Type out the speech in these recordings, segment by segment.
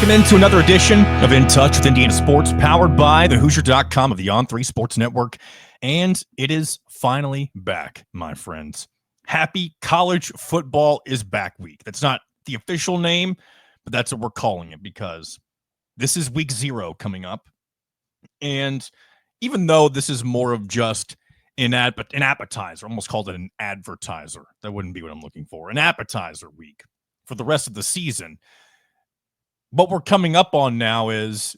Welcome into another edition of In Touch with Indiana Sports, powered by the Hoosier.com of the On3 Sports Network. And it is finally back, my friends. Happy College Football is Back Week. That's not the official name, but that's what we're calling it because this is week 0 coming up. And even though this is more of just an appetizer, almost called it an advertiser. That wouldn't be what I'm looking for. An appetizer week for the rest of the season. What we're coming up on now is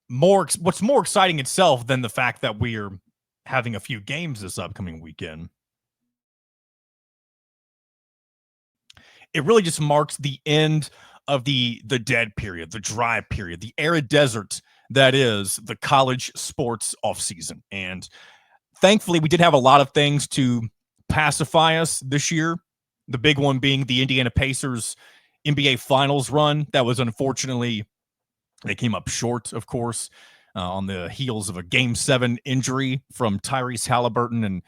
what's more exciting itself than the fact that we're having a few games this upcoming weekend. It really just marks the end of the dead period, the dry period, the arid desert that is the college sports offseason. And thankfully, we did have a lot of things to pacify us this year. The big one being the Indiana Pacers NBA Finals run. That was unfortunately, they came up short, of course, on the heels of a Game 7 injury from Tyrese Halliburton. And,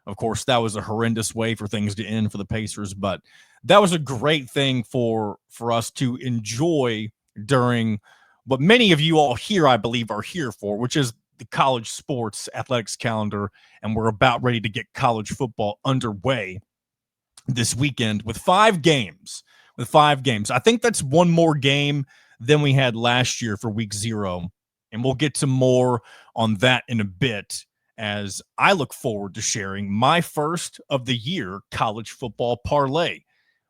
of course, that was a horrendous way for things to end for the Pacers. But that was a great thing for us to enjoy during what many of you all here, I believe, are here for, which is the college sports athletics calendar. And we're about ready to get college football underway this weekend with 5 games. I think that's one more game than we had last year for week 0. And we'll get to more on that in a bit as I look forward to sharing my first of the year college football parlay.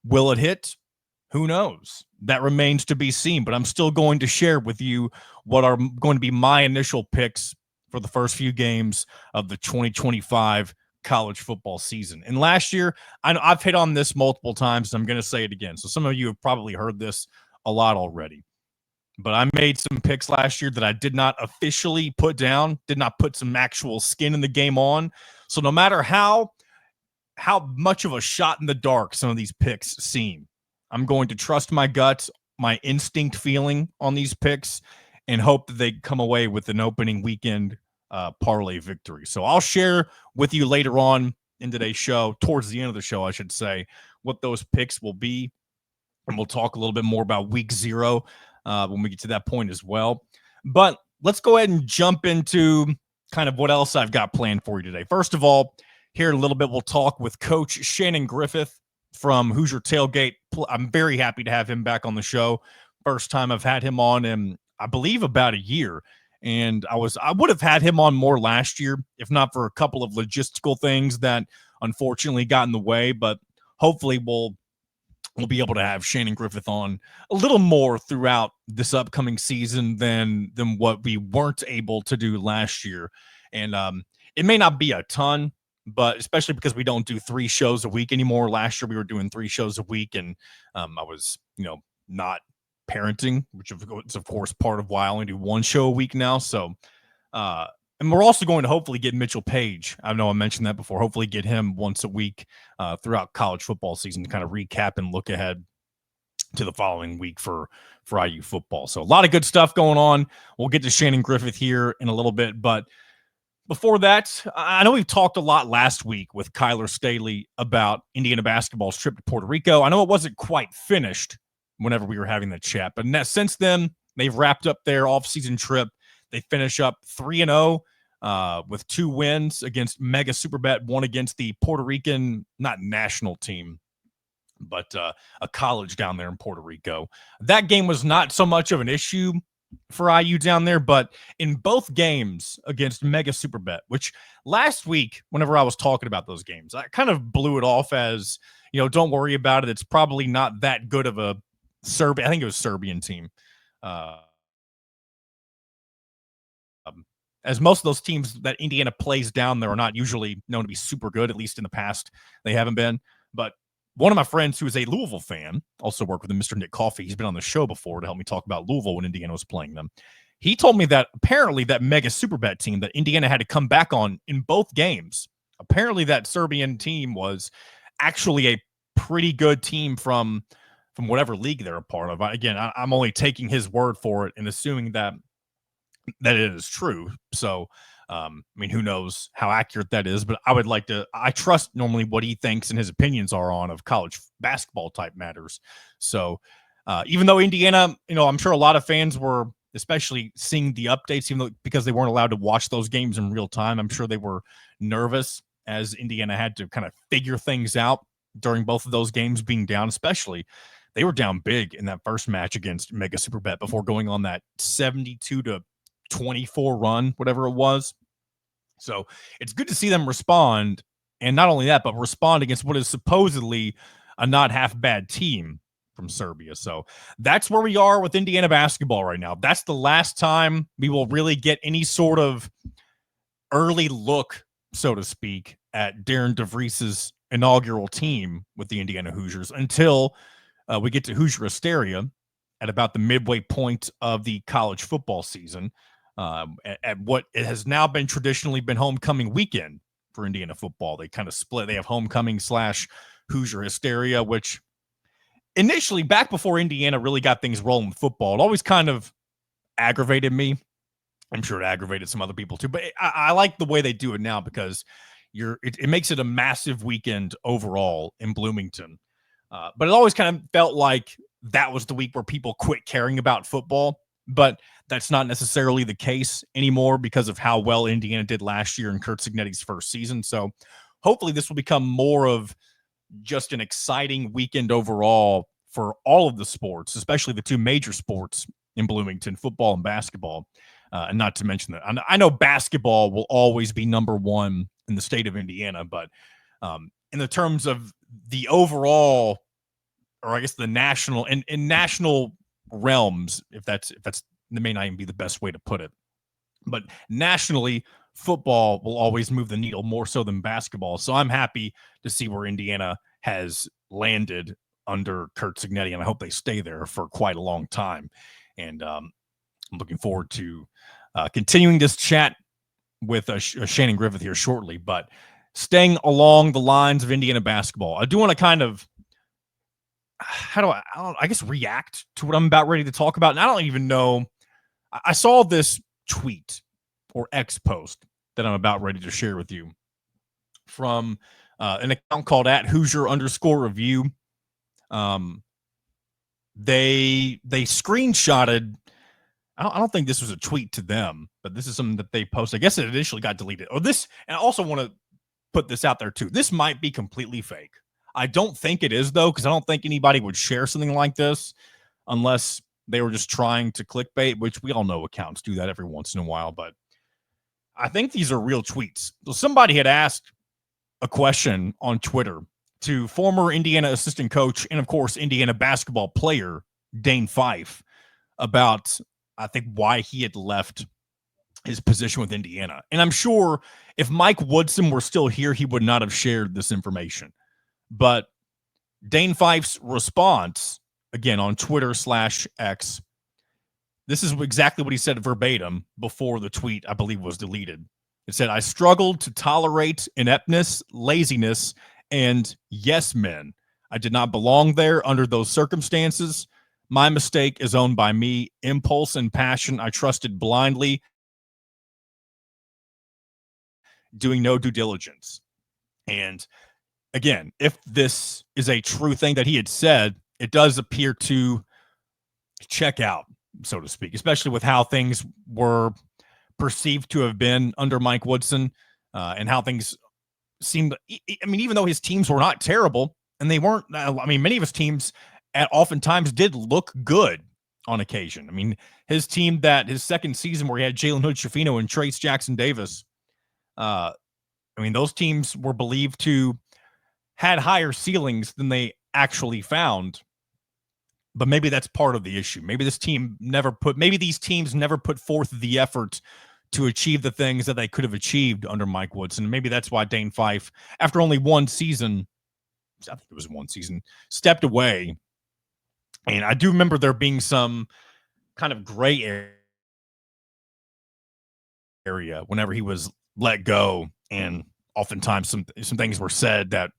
Will it hit? Who knows? That remains to be seen, but I'm still going to share with you what are going to be my initial picks for the first few games of the 2025 college football season. And last year, I've hit on this multiple times, and I'm going to say it again. So some of you have probably heard this a lot already. But I made some picks last year that I did not officially put down, did not put some actual skin in the game on. So no matter how much of a shot in the dark some of these picks seem, I'm going to trust my gut, my instinct feeling on these picks, and hope that they come away with an opening weekend parlay victory. So I'll share with you later on in today's show, towards the end of the show, I should say, what those picks will be. And we'll talk a little bit more about week 0 when we get to that point as well. But let's go ahead and jump into kind of what else I've got planned for you today. First of all, here in a little bit, we'll talk with Coach Shannon Griffith from Hoosier Tailgate. I'm very happy to have him back on the show. First time I've had him on in, I believe, about a year. And I would have had him on more last year, if not for a couple of logistical things that unfortunately got in the way. But hopefully we'll be able to have Shannon Griffith on a little more throughout this upcoming season than what we weren't able to do last year. And it may not be a ton, but especially because we don't do 3 shows a week anymore. Last year we were doing 3 shows a week, and I was, not parenting, which is of course part of why I only do 1 show a week now. So, and we're also going to hopefully get Mitchell Page. I know I mentioned that before. Hopefully get him once a week throughout college football season to kind of recap and look ahead to the following week for IU football. So a lot of good stuff going on. We'll get to Shannon Griffith here in a little bit, but before that, I know we've talked a lot last week with Kyler Staley about Indiana basketball's trip to Puerto Rico. I know it wasn't quite finished whenever we were having that chat, but since then, they've wrapped up their off-season trip. They finish up 3-0 with 2 wins against Mega Superbet, one against the Puerto Rican, not national team, but a college down there in Puerto Rico. That game was not so much of an issue for IU down there, but in both games against Mega Superbet, which last week, whenever I was talking about those games, I kind of blew it off as, don't worry about it. It's probably not that good of a Serbian, I think it was Serbian team. As most of those teams that Indiana plays down there are not usually known to be super good, at least in the past, they haven't been. But one of my friends who is a Louisville fan, also worked with him, Mr. Nick Coffey. He's been on the show before to help me talk about Louisville when Indiana was playing them. He told me that apparently that Mega Superbet team that Indiana had to come back on in both games, apparently that Serbian team was actually a pretty good team from whatever league they're a part of. Again, I'm only taking his word for it and assuming that it is true. So, who knows how accurate that is, but I trust normally what he thinks and his opinions are of college basketball type matters. So, Even though Indiana, I'm sure a lot of fans were especially seeing the updates, even though because they weren't allowed to watch those games in real time. I'm sure they were nervous as Indiana had to kind of figure things out during both of those games being down, especially they were down big in that first match against Mega Superbet before going on that 72-24 run, whatever it was. So it's good to see them respond. And not only that, but respond against what is supposedly a not half bad team from Serbia. So that's where we are with Indiana basketball right now. That's the last time we will really get any sort of early look, so to speak, at Darren DeVries's inaugural team with the Indiana Hoosiers until we get to Hoosier Hysteria at about the midway point of the college football season. At what it has now been traditionally been homecoming weekend for Indiana football. They kind of split. They have homecoming / Hoosier Hysteria, which initially back before Indiana really got things rolling with football, it always kind of aggravated me. I'm sure it aggravated some other people too, but I like the way they do it now because it makes it a massive weekend overall in Bloomington. But it always kind of felt like that was the week where people quit caring about football. But that's not necessarily the case anymore because of how well Indiana did last year in Curt Cignetti's first season. So hopefully this will become more of just an exciting weekend overall for all of the sports, especially the two major sports in Bloomington, football and basketball. And not to mention that I know basketball will always be number one in the state of Indiana, but in the terms of the overall, or I guess the national and in national realms, if that's that may not even be the best way to put it, but nationally, football will always move the needle more so than basketball. So I'm happy to see where Indiana has landed under Curt Cignetti, and I hope they stay there for quite a long time. And I'm looking forward to continuing this chat with Shannon Griffith here shortly. But staying along the lines of Indiana basketball, I do want to kind of I guess react to what I'm about ready to talk about. And I don't even know. I saw this tweet or X post that I'm about ready to share with you from an account called @Hoosier_review. They screenshotted. I don't think this was a tweet to them, but this is something that they posted. I guess it initially got deleted. And I also want to put this out there too. This might be completely fake. I don't think it is though, because I don't think anybody would share something like this unless they were just trying to clickbait, which we all know accounts do that every once in a while. But I think these are real tweets. So somebody had asked a question on Twitter to former Indiana assistant coach and, of course, Indiana basketball player Dane Fife about, I think, why he had left his position with Indiana. And I'm sure if Mike Woodson were still here, he would not have shared this information. But Dane Fife's response, again, on Twitter /X, this is exactly what he said verbatim before the tweet, I believe, was deleted. It said, "I struggled to tolerate ineptness, laziness, and yes men. I did not belong there under those circumstances. My mistake is owned by me. Impulse and passion, I trusted blindly, doing no due diligence." And again, if this is a true thing that he had said, it does appear to check out, so to speak, especially with how things were perceived to have been under Mike Woodson and how things seemed. I mean, even though his teams were not terrible, and they weren't, I mean, many of his teams oftentimes did look good on occasion. I mean, his team his second season where he had Jalen Hood-Schifino and Trace Jackson Davis, I mean, those teams were believed to had higher ceilings than they actually found. But maybe that's part of the issue. Maybe these teams never put forth the effort to achieve the things that they could have achieved under Mike Woodson. Maybe that's why Dane Fife, after only one season, I think it was one season, stepped away. And I do remember there being some kind of gray area whenever he was let go. And oftentimes some things were said that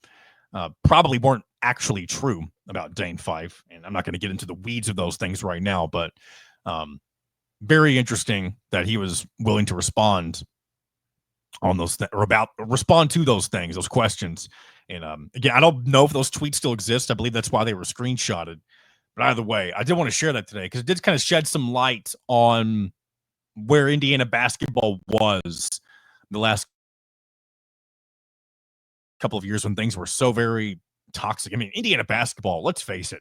probably weren't actually true about Dane Fife. And I'm not going to get into the weeds of those things right now, but very interesting that he was willing to respond on those respond to those things, those questions. And again, I don't know if those tweets still exist. I believe that's why they were screenshotted. But But either way, I did want to share that today because it did kind of shed some light on where Indiana basketball was the last couple of years when things were so very toxic. I mean, Indiana basketball, let's face it,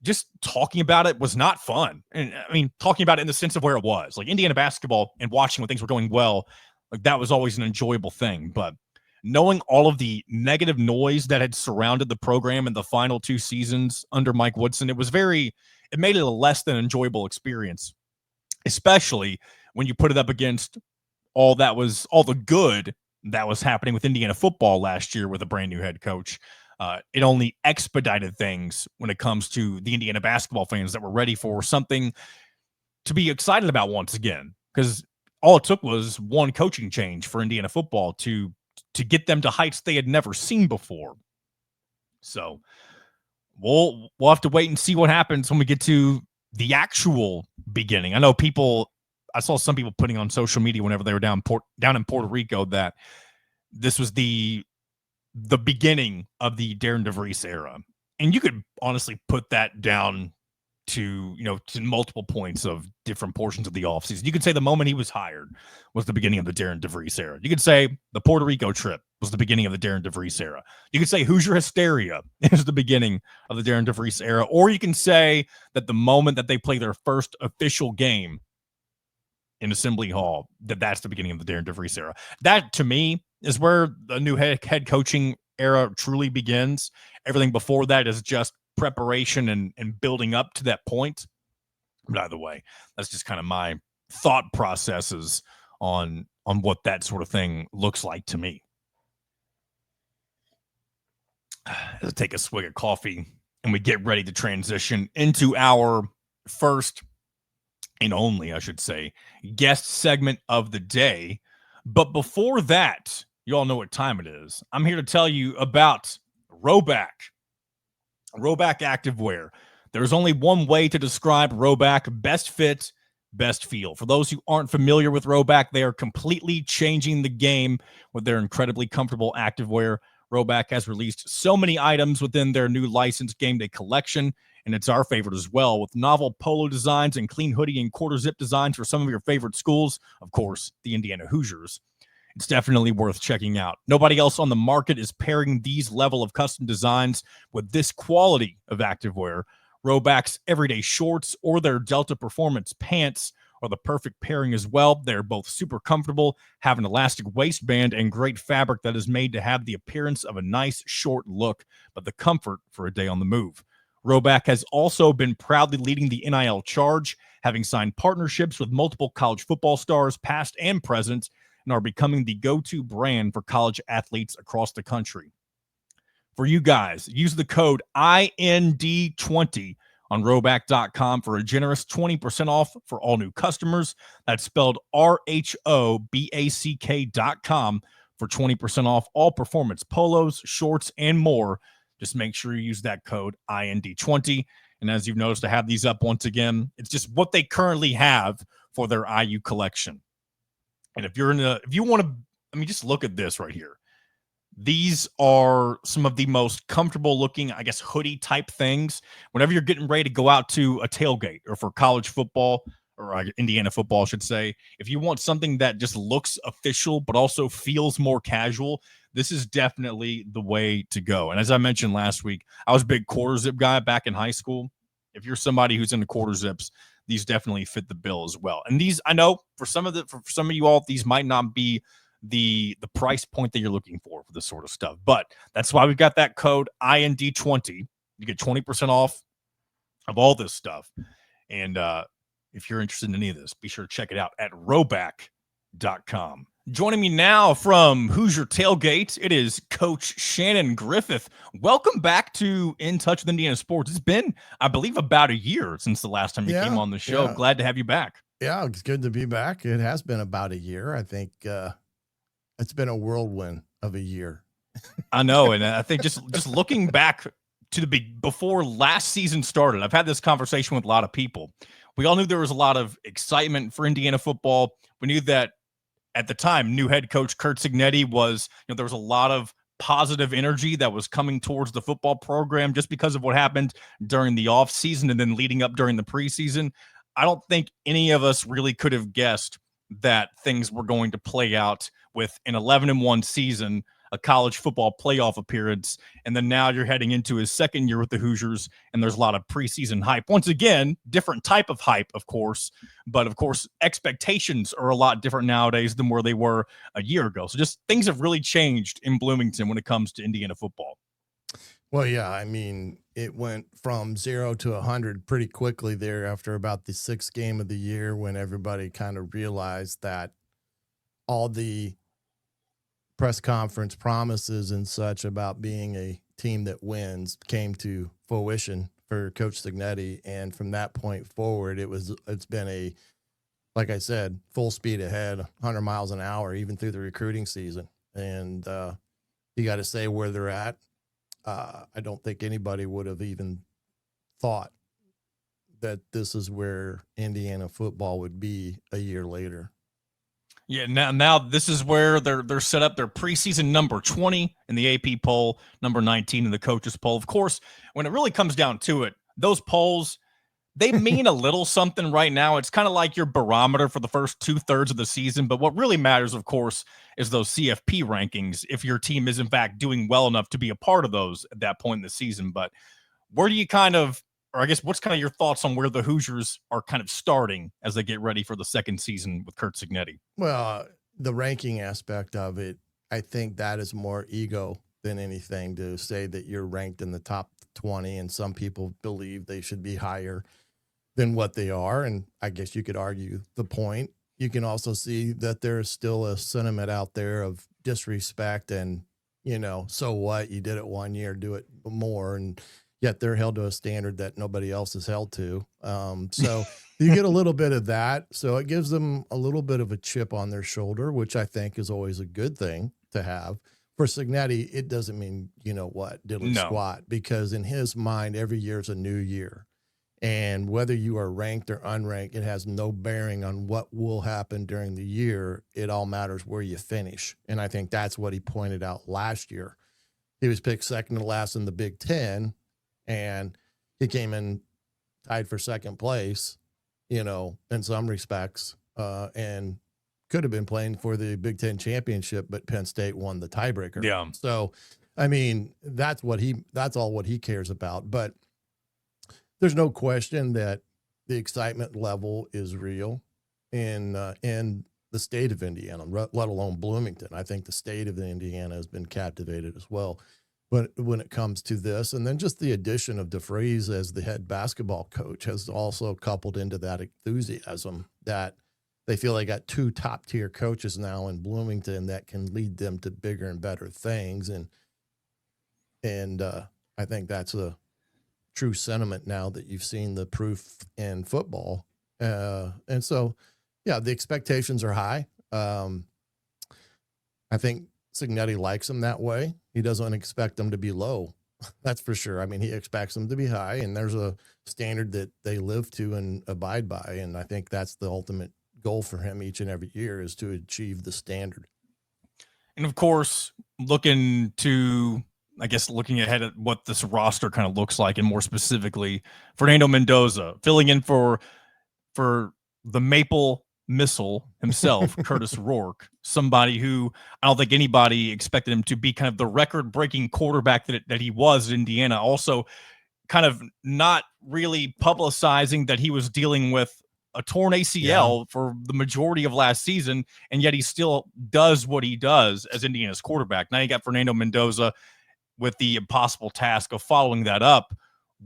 just talking about it was not fun. And I mean, talking about it in the sense of where it was, like Indiana basketball and watching when things were going well, like that was always an enjoyable thing. But knowing all of the negative noise that had surrounded the program in the final 2 seasons under Mike Woodson, it made it a less than enjoyable experience, especially when you put it up against all the good that was happening with Indiana football last year with a brand new head coach. It only expedited things when it comes to the Indiana basketball fans that were ready for something to be excited about once again, because all it took was one coaching change for Indiana football to get them to heights they had never seen before. So we'll have to wait and see what happens when we get to the actual beginning. I saw some people putting on social media whenever they were down in Puerto Rico that this was the beginning of the Darren DeVries era. And you could honestly put that down to multiple points of different portions of the offseason. You could say the moment he was hired was the beginning of the Darren DeVries era. You could say the Puerto Rico trip was the beginning of the Darren DeVries era. You could say Hoosier hysteria is the beginning of the Darren DeVries era. Or you can say that the moment that they play their first official game in Assembly Hall, that's the beginning of the Darren DeVries era. That, to me, is where the new head coaching era truly begins. Everything before that is just preparation and building up to that point. But either way, that's just kind of my thought processes on what that sort of thing looks like to me. Let's take a swig of coffee and we get ready to transition into our first and only, I should say, guest segment of the day. But before that, you all know what time it is. I'm here to tell you about Rhoback Activewear. There's only one way to describe Rhoback: best fit, best feel. For those who aren't familiar with Rhoback, they are completely changing the game with their incredibly comfortable activewear. Rhoback has released so many items within their new licensed game day collection, and it's our favorite as well, with novel polo designs and clean hoodie and quarter zip designs for some of your favorite schools. Of course, the Indiana Hoosiers. It's definitely worth checking out. Nobody else on the market is pairing these level of custom designs with this quality of activewear. Rhoback's everyday shorts or their Delta Performance pants are the perfect pairing as well. They're both super comfortable, have an elastic waistband, and great fabric that is made to have the appearance of a nice short look, but the comfort for a day on the move. Rhoback has also been proudly leading the NIL charge, having signed partnerships with multiple college football stars, past and present, and are becoming the go-to brand for college athletes across the country. For you guys, use the code IND20 on Rhoback.com for a generous 20% off for all new customers. That's spelled RHOBACK.com for 20% off all performance polos, shorts, and more. Just make sure you use that code IND20. And as you've noticed, I have these up once again. It's just what they currently have for their IU collection. And if you want to, just look at this right here. These are some of the most comfortable looking, I guess, hoodie type things. Whenever you're getting ready to go out to a tailgate or for college football, or Indiana football, I should say, if you want something that just looks official but also feels more casual, this is definitely the way to go. And as I mentioned last week, I was a big quarter zip guy back in high school. If you're somebody who's into quarter zips, these definitely fit the bill as well. And these, I know for some of you all, these might not be the price point that you're looking for this sort of stuff, but that's why we've got that code IND20. You get 20% off of all this stuff. And if you're interested in any of this, be sure to check it out at Rhoback.com. Joining me now from Hoosier Tailgate, it is Coach Shannon Griffith. Welcome back to In Touch with Indiana Sports. It's been, I believe, about a year since the last time you came on the show. Yeah. Glad to have you back. Yeah, it's good to be back. It has been about a year. I think it's been a whirlwind of a year. I know, and I think just looking back to before last season started, I've had this conversation with a lot of people. We all knew there was a lot of excitement for Indiana football. We knew that at the time, new head coach Curt Cignetti was, there was a lot of positive energy that was coming towards the football program just because of what happened during the offseason and then leading up during the preseason. I don't think any of us really could have guessed that things were going to play out with an 11-1 season, a college football playoff appearance, and then now you're heading into his second year with the Hoosiers, and there's a lot of preseason hype. Once again, different type of hype, of course, but of course, expectations are a lot different nowadays than where they were a year ago. So just things have really changed in Bloomington when it comes to Indiana football. Well, yeah, I mean, it went from 0 to 100 pretty quickly there after about the sixth game of the year when everybody kind of realized that all the press conference promises and such about being a team that wins came to fruition for Coach Signetti. And from that point forward, it's been a, like I said, full speed ahead, 100 miles an hour, even through the recruiting season. And you got to say where they're at. I don't think anybody would have even thought that this is where Indiana football would be a year later. Yeah, now this is where they're set up. Their preseason number 20 in the AP poll, number 19 in the coaches poll. Of course, when it really comes down to it, those polls, they mean a little something right now. It's kind of like your barometer for the first 2/3 of the season. But what really matters, of course, is those CFP rankings. If your team is in fact doing well enough to be a part of those at that point in the season. But where do you or I guess what's kind of your thoughts on where the Hoosiers are kind of starting as they get ready for the second season with Kurt Signetti? Well, the ranking aspect of it, I think that is more ego than anything to say that you're ranked in the top 20. And some people believe they should be higher than what they are. And I guess you could argue the point. You can also see that there is still a sentiment out there of disrespect and, so what? You did it 1 year, do it more. And yet they're held to a standard that nobody else is held to. So you get a little bit of that. So it gives them a little bit of a chip on their shoulder, which I think is always a good thing to have. For Signetti, it doesn't mean, diddly squat, because in his mind, every year is a new year. And whether you are ranked or unranked, it has no bearing on what will happen during the year. It all matters where you finish. And I think that's what he pointed out last year. He was picked second to last in the Big Ten, and he came in tied for second place, in some respects, and could have been playing for the Big Ten championship, but Penn State won the tiebreaker. Yeah. So, I mean, that's all what he cares about. But there's no question that the excitement level is real in the state of Indiana, let alone Bloomington. I think the state of Indiana has been captivated as well. But when it comes to this, and then just the addition of DeFries as the head basketball coach has also coupled into that enthusiasm that they feel they got two top tier coaches now in Bloomington that can lead them to bigger and better things. And I think that's a true sentiment now that you've seen the proof in football. And so, yeah, the expectations are high. I think Signetti likes them that way. He doesn't expect them to be low. That's for sure. I mean, he expects them to be high, and there's a standard that they live to and abide by. And I think that's the ultimate goal for him each and every year, is to achieve the standard. And of course, looking ahead at what this roster kind of looks like, and more specifically, Fernando Mendoza filling in for the Maple Missile himself, Curtis Rourke, somebody who I don't think anybody expected him to be kind of the record-breaking quarterback that he was at Indiana. Also, kind of not really publicizing that he was dealing with a torn ACL for the majority of last season, and yet he still does what he does as Indiana's quarterback. Now you got Fernando Mendoza with the impossible task of following that up.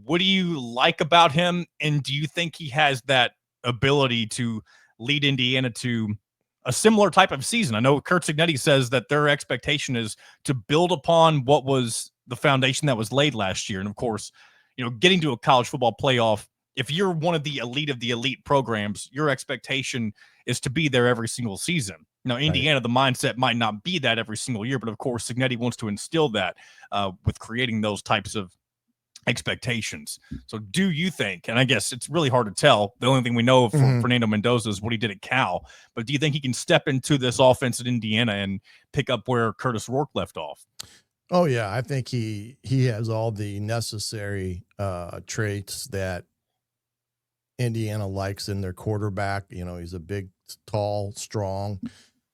What do you like about him, and do you think he has that ability to lead Indiana to a similar type of season? I know Kurt Signetti says that their expectation is to build upon what was the foundation that was laid last year. And of course, getting to a college football playoff, if you're one of the elite programs, your expectation is to be there every single season. Now, Indiana, the mindset might not be that every single year, but of course, Signetti wants to instill that with creating those types of expectations. So do you think, and I guess it's really hard to tell, the only thing we know of Fernando Mendoza is what he did at Cal, but do you think he can step into this offense at Indiana and pick up where Curtis Rourke left off? Oh yeah, I think he has all the necessary traits that Indiana likes in their quarterback. You know, he's a big, tall, strong,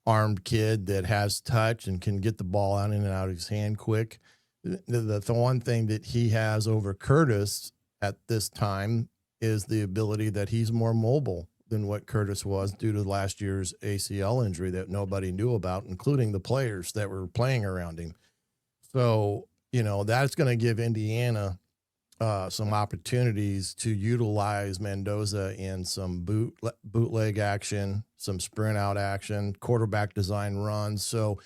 armed kid that has touch and can get the ball out in and out of his hand quick. The one thing that he has over Curtis at this time is the ability that he's more mobile than what Curtis was due to last year's ACL injury that nobody knew about, including the players that were playing around him. So, you know, that's going to give Indiana some opportunities to utilize Mendoza in some bootleg action, some sprint out action, quarterback design runs. So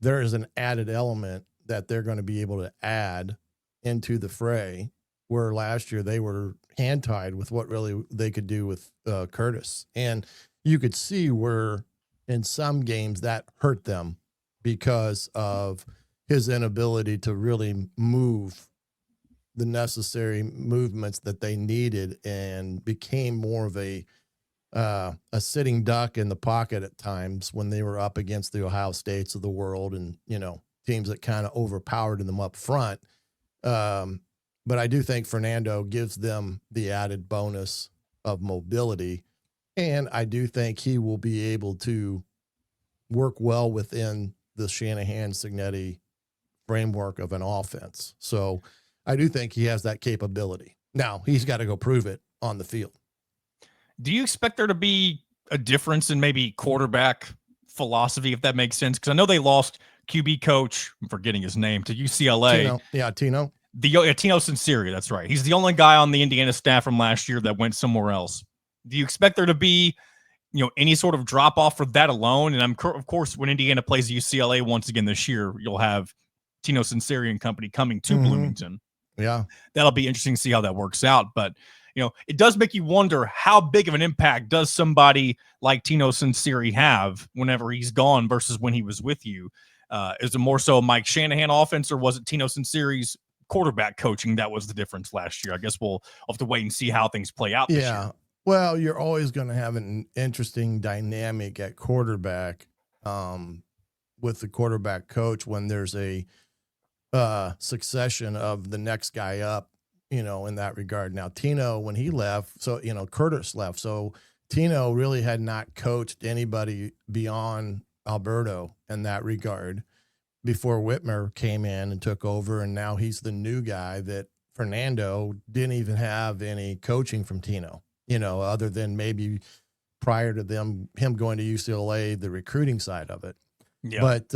there is an added element that they're going to be able to add into the fray, where last year they were hand tied with what really they could do with Curtis. And you could see where in some games that hurt them because of his inability to really move the necessary movements that they needed, and became more of a sitting duck in the pocket at times when they were up against the Ohio States of the world, and you know, teams that kind of overpowered them up front. But I do think Fernando gives them the added bonus of mobility, and I do think he will be able to work well within the Shanahan-Signetti framework of an offense. So I do think he has that capability. Now he's got to go prove it on the field. Do you expect there to be a difference in maybe quarterback philosophy, if that makes sense? Because I know they lost QB coach, I'm forgetting his name, to UCLA. Tino. Yeah, Tino. Tino Sinceri, that's right. He's the only guy on the Indiana staff from last year that went somewhere else. Do you expect there to be, you know, any sort of drop off for that alone? And of course, when Indiana plays UCLA once again this year, you'll have Tino Sinceri and company coming to Bloomington. Yeah, that'll be interesting to see how that works out. But you know, it does make you wonder how big of an impact does somebody like Tino Sinceri have whenever he's gone versus when he was with you. Is it more so Mike Shanahan offense, or was it Tino Sinceri's quarterback coaching that was the difference last year? I guess we'll have to wait and see how things play out this year. Well, you're always going to have an interesting dynamic at quarterback with the quarterback coach when there's a succession of the next guy up, you know, in that regard. Now, Tino, when he left, so, you know, Curtis left. So Tino really had not coached anybody beyond Alberto in that regard before Whitmer came in and took over. And now he's the new guy that Fernando didn't even have any coaching from Tino, you know, other than maybe prior to him going to UCLA, the recruiting side of it. Yeah. But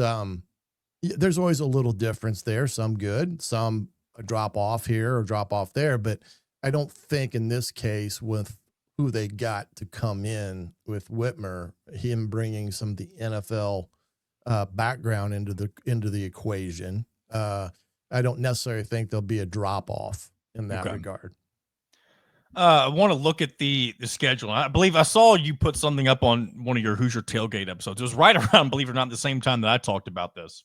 there's always a little difference there. Some good, some a drop off here or drop off there. But I don't think in this case, with who they got to come in with Whitmer, him bringing some of the NFL background into the equation, I don't necessarily think there'll be a drop off in that regard. I want to look at the schedule. I believe I saw you put something up on one of your Hoosier Tailgate episodes. It was right around, believe it or not, the same time that I talked about this.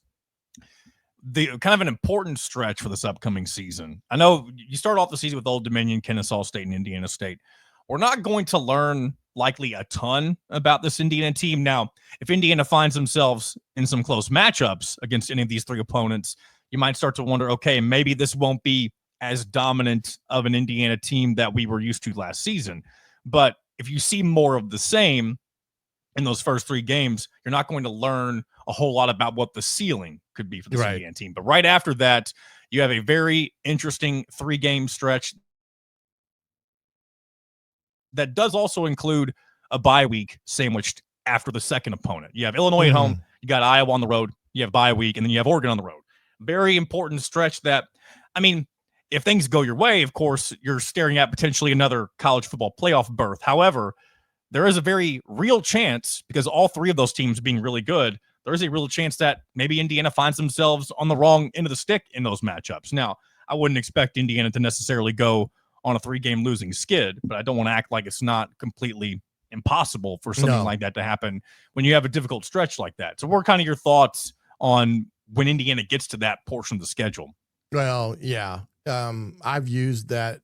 The kind of an important stretch for this upcoming season. I know you start off the season with Old Dominion, Kennesaw State, and Indiana State. We're not going to learn likely a ton about this Indiana team. Now, if Indiana finds themselves in some close matchups against any of these three opponents, you might start to wonder, okay, maybe this won't be as dominant of an Indiana team that we were used to last season. But if you see more of the same in those first three games, you're not going to learn a whole lot about what the ceiling could be for this Indiana team. But right after that, you have a very interesting 3-game stretch that does also include a bye week sandwiched after the second opponent. You have Illinois at home, you got Iowa on the road, you have bye week, and then you have Oregon on the road. Very important stretch that, I mean, if things go your way, of course, you're staring at potentially another college football playoff berth. However, there is a very real chance, because all three of those teams being really good, there is a real chance that maybe Indiana finds themselves on the wrong end of the stick in those matchups. Now, I wouldn't expect Indiana to necessarily go on a 3-game losing skid, but I don't want to act like it's not completely impossible for something like that to happen when you have a difficult stretch like that. So what are kind of your thoughts on when Indiana gets to that portion of the schedule? Well, yeah. I've used that.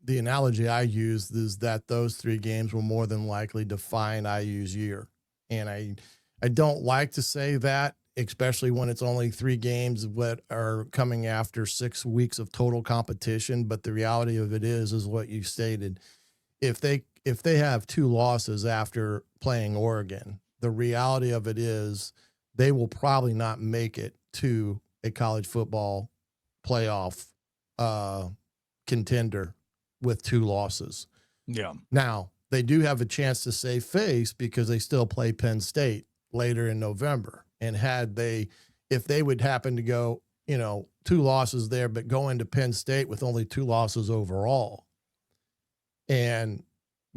The analogy I used is that those 3 games will more than likely define IU's year. And I don't like to say that especially when it's only 3 games that are coming after 6 weeks of total competition. But the reality of it is what you stated. If they have 2 losses after playing Oregon, the reality of it is they will probably not make it to a college football playoff contender with 2 losses. Yeah. Now, they do have a chance to save face because they still play Penn State later in November. And if they would happen to go, 2 losses there, but go into Penn State with only 2 losses overall and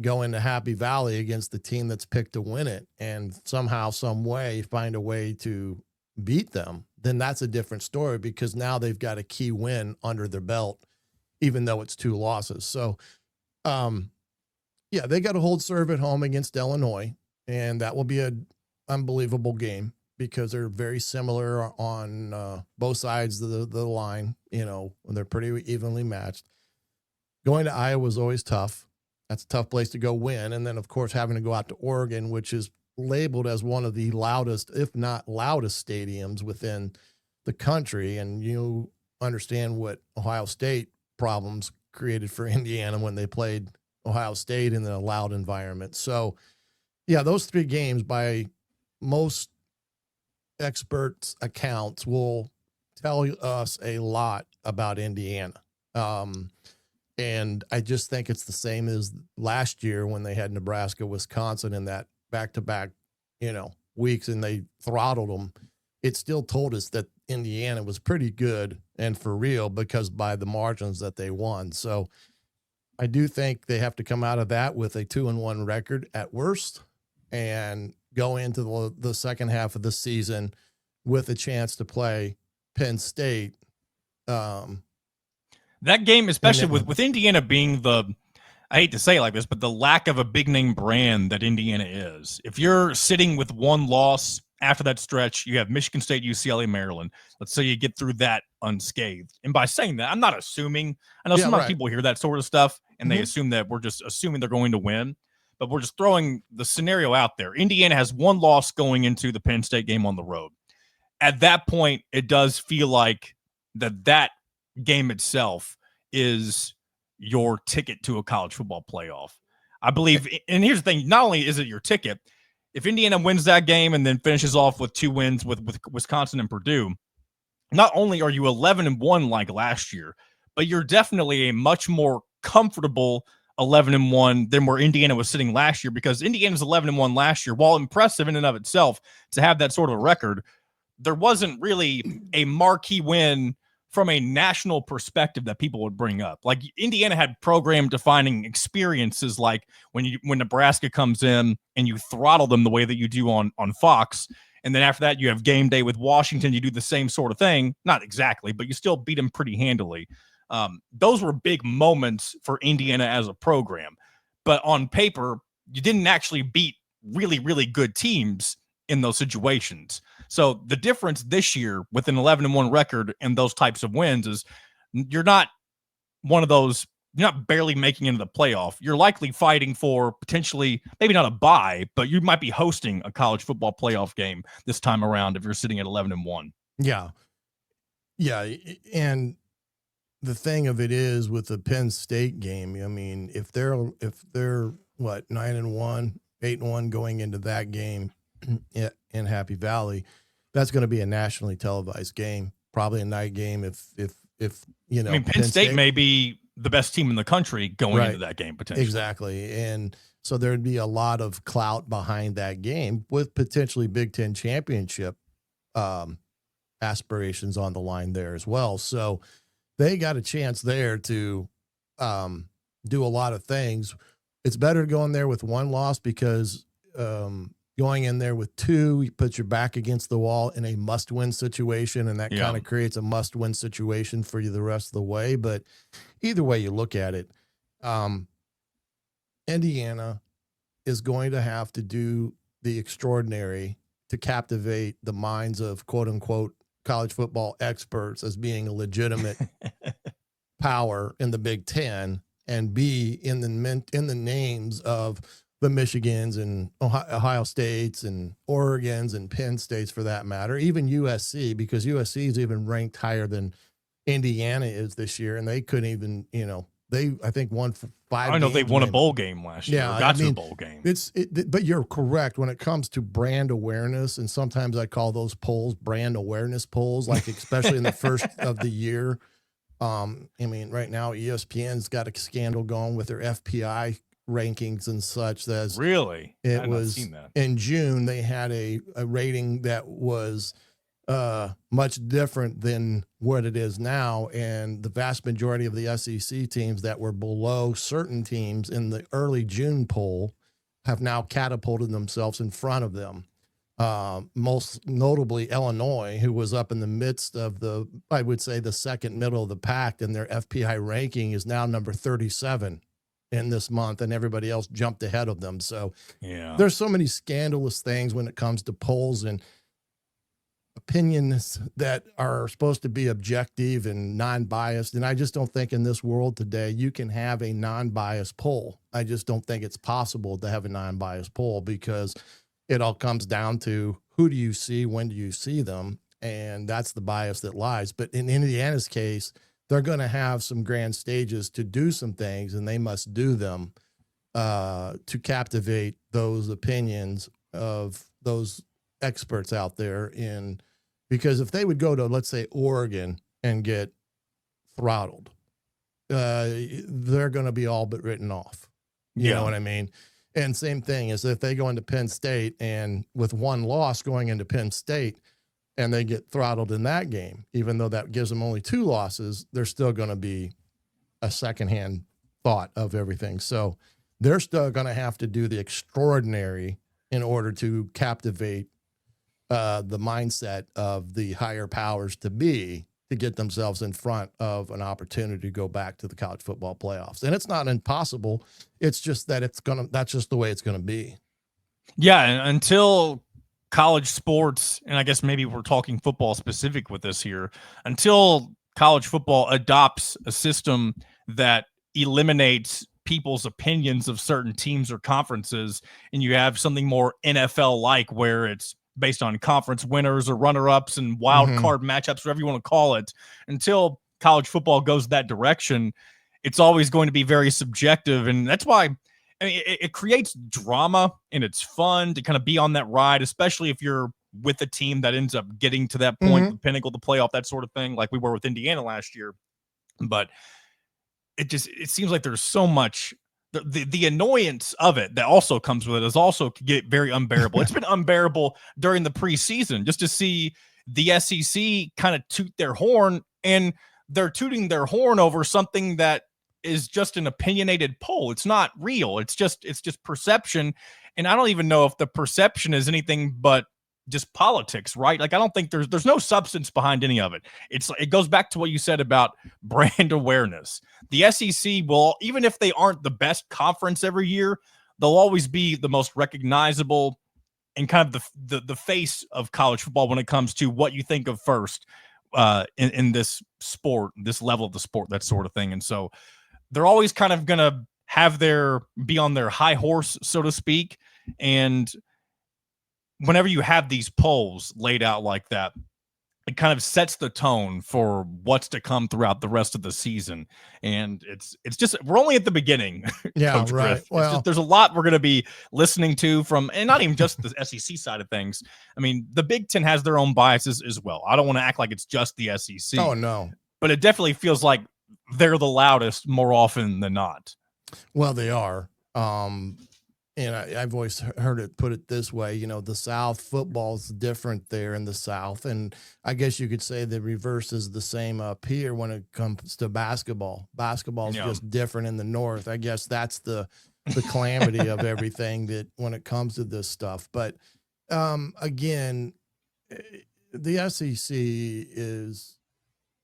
go into Happy Valley against the team that's picked to win it and somehow, some way find a way to beat them, then that's a different story because now they've got a key win under their belt, even though it's 2 losses. So, they got to hold serve at home against Illinois, and that will be an unbelievable game because they're very similar on both sides of the line. They're pretty evenly matched. Going to Iowa is always tough. That's a tough place to go win. And then, of course, having to go out to Oregon, which is labeled as one of the loudest, if not loudest, stadiums within the country. And you understand what Ohio State problems created for Indiana when they played Ohio State in a loud environment. So, those 3 games by most experts' accounts will tell us a lot about Indiana. And I just think it's the same as last year when they had Nebraska, Wisconsin in that back-to-back, weeks and they throttled them. It still told us that Indiana was pretty good and for real because by the margins that they won. So I do think they have to come out of that with a 2-1 record at worst and go into the second half of the season with a chance to play Penn State. That game, especially with Indiana being I hate to say it like this, but the lack of a big name brand that Indiana is. If you're sitting with 1 loss after that stretch, you have Michigan State, UCLA, Maryland. Let's say you get through that unscathed. And by saying that, I'm not assuming. I know sometimes people hear that sort of stuff and they assume that we're just assuming they're going to win. But we're just throwing the scenario out there. Indiana has 1 loss going into the Penn State game on the road. At that point, it does feel like that game itself is your ticket to a college football playoff. I believe, and here's the thing, not only is it your ticket, if Indiana wins that game and then finishes off with 2 wins with Wisconsin and Purdue, not only are you 11-1 like last year, but you're definitely a much more comfortable 11-1 than where Indiana was sitting last year, because Indiana's 11-1 last year, while impressive in and of itself to have that sort of record, there wasn't really a marquee win from a national perspective that people would bring up. Like Indiana had program defining experiences, like when Nebraska comes in and you throttle them the way that you do on Fox. And then after that, you have game day with Washington. You do the same sort of thing. Not exactly, but you still beat them pretty handily. Those were big moments for Indiana as a program. But on paper, you didn't actually beat really, really good teams in those situations. So the difference this year with an 11-1 record and those types of wins is you're not one of those, you're not barely making it into the playoff. You're likely fighting for potentially, maybe not a bye, but you might be hosting a college football playoff game this time around if you're sitting at 11-1. Yeah. Yeah. And the thing of it is with the Penn State game, I mean, if they're 9-1, 8-1 going into that game in Happy Valley, that's going to be a nationally televised game, probably a night game. If I mean, Penn State may be the best team in the country going into that game potentially. Exactly. And so there'd be a lot of clout behind that game with potentially Big Ten championship aspirations on the line there as well. So they got a chance there to do a lot of things. It's better to go in there with 1 loss because going in there with 2, you put your back against the wall in a must-win situation, and that kind of creates a must-win situation for you the rest of the way. But either way you look at it, Indiana is going to have to do the extraordinary to captivate the minds of quote-unquote college football experts as being a legitimate power in the Big Ten and be in the names of the Michigans and Ohio States and Oregons and Penn States for that matter, even USC, because USC is even ranked higher than Indiana is this year, and they couldn't even, I think won 5 I know they games, won a maybe. bowl game last year. Yeah, Or got to a bowl game. But you're correct when it comes to brand awareness, and sometimes I call those polls brand awareness polls, like especially in the first of the year. Right now ESPN's got a scandal going with their FPI rankings and such. Really? I It had not was seen that. in June. They had a rating that was much different than what it is now. And the vast majority of the SEC teams that were below certain teams in the early June poll have now catapulted themselves in front of them. Most notably Illinois, who was up in the midst of I would say the second middle of the pack, and their FPI ranking is now number 37 in this month, and everybody else jumped ahead of them. So yeah, there's so many scandalous things when it comes to polls and opinions that are supposed to be objective and non-biased. And I just don't think in this world today you can have a non-biased poll. I just don't think it's possible to have a non-biased poll, because it all comes down to who do you see, when do you see them, and that's the bias that lies. But in Indiana's case, they're going to have some grand stages to do some things, and they must do them to captivate those opinions of those experts out there. Because if they would go to, let's say, Oregon and get throttled, they're going to be all but written off. You know what I mean? And same thing is if they go into Penn State, and with one loss going into Penn State, and they get throttled in that game, even though that gives them only 2 losses, they're still going to be a secondhand thought of everything. So they're still going to have to do the extraordinary in order to captivate the mindset of the higher powers to get themselves in front of an opportunity to go back to the college football playoffs. And it's not impossible. It's just that that's just the way it's going to be. Yeah. And until college sports, and I guess maybe we're talking football specific with this here, until college football adopts a system that eliminates people's opinions of certain teams or conferences, and you have something more NFL like, where it's based on conference winners or runner-ups and wild card matchups, whatever you want to call it, until college football goes that direction, it's always going to be very subjective. And that's why, I mean, it creates drama, and it's fun to kind of be on that ride, especially if you're with a team that ends up getting to that point, the pinnacle, the playoff, that sort of thing, like we were with Indiana last year. But it seems like there's so much, the annoyance of it that also comes with it is also get very unbearable. It's been unbearable during the preseason just to see the SEC kind of toot their horn, and they're tooting their horn over something that is just an opinionated poll. It's not real. It's just perception. And I don't even know if the perception is anything but just politics, right? Like, I don't think there's no substance behind any of it. It goes back to what you said about brand awareness. The SEC will, even if they aren't the best conference every year, they'll always be the most recognizable and kind of the face of college football when it comes to what you think of first in this sport, this level of the sport, that sort of thing. And so they're always kind of going to be on their high horse, so to speak. And whenever you have these polls laid out like that, it kind of sets the tone for what's to come throughout the rest of the season. And it's just, we're only at the beginning. Yeah, Coach right. Griff. Well, There's a lot we're going to be listening to from, and not even just the SEC side of things. I mean, the Big Ten has their own biases as well. I don't want to act like it's just the SEC. Oh, no. But it definitely feels like they're the loudest more often than not. Well, they are. And I've always heard it put it this way, the South, football's different there in the South. And I guess you could say the reverse is the same up here when it comes to basketball. Basketball's just different in the North. I guess that's the calamity of everything that when it comes to this stuff. But again, the SEC is,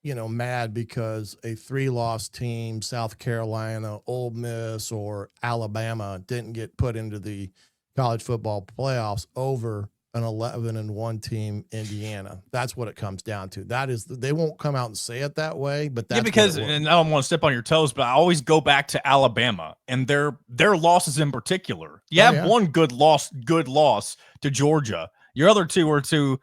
mad because a 3-loss team, South Carolina, Ole Miss, or Alabama, didn't get put into the college football playoffs over an 11-1 team, Indiana. That's what it comes down to. That is, they won't come out and say it that way, but that's because, and I don't want to step on your toes, but I always go back to Alabama and their losses in particular. You have one good loss to Georgia. Your other two were to